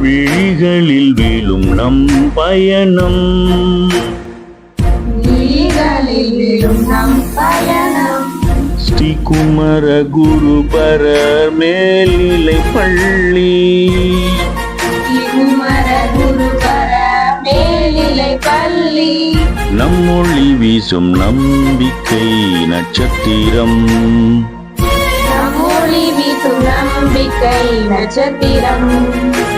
விழிகளில் வீழும் நம் பயணம் ஸ்ரீகுமர குருபரர் மேல்நிலை பள்ளி நம்மொழி வீசும் நம்பிக்கை நட்சத்திரம்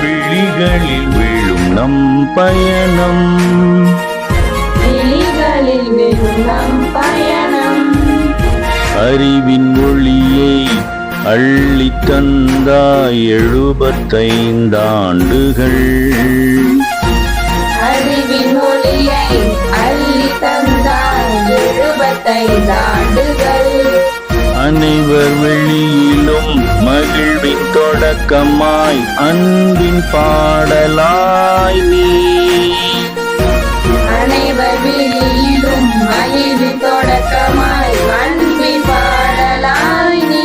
விழிகளில் வீழும் நம் பயணம் அறிவின் ஒளியை அள்ளி தந்தாய் 75 ஆண்டுகள் அனைவர் வெளியிலும் மகிழ்வின் தொடக்கமாய் அன்பின் பாடலாய் நீ அனைவர் வெளியிலும் மகிழ்வின் தொடக்கமாய் அன்பின் பாடலாய் நீ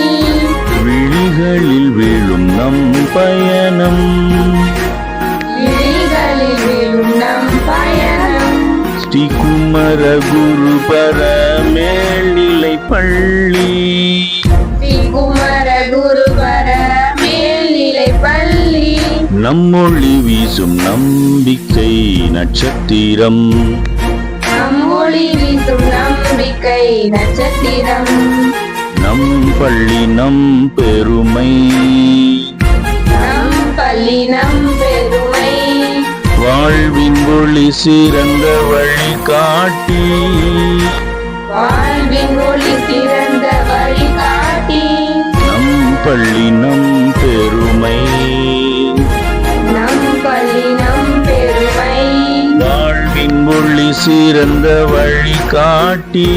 விழிகளில் வீழும் நம் பயணம் ஸ்ரீகுமர குருபர மேல்நிலை பள்ளி நம்மொழி வீசும் நம்பிக்கை நட்சத்திரம் நம் பள்ளி நம் பெருமை வாழ்வின் ஒளி சிறந்த வழிகாட்டி நம் பள்ளி நம் பெருமை வாழ்வின் ஒளி சிறந்த வழிகாட்டி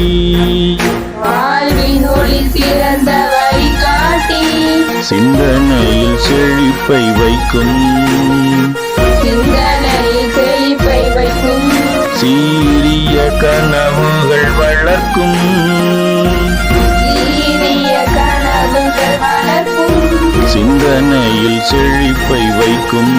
சிந்தனையில் செழிப்பை வைக்கும் சீரிய கனவுகள் வளர்க்கும் சிந்தனையில் செழிப்பை வைக்கும்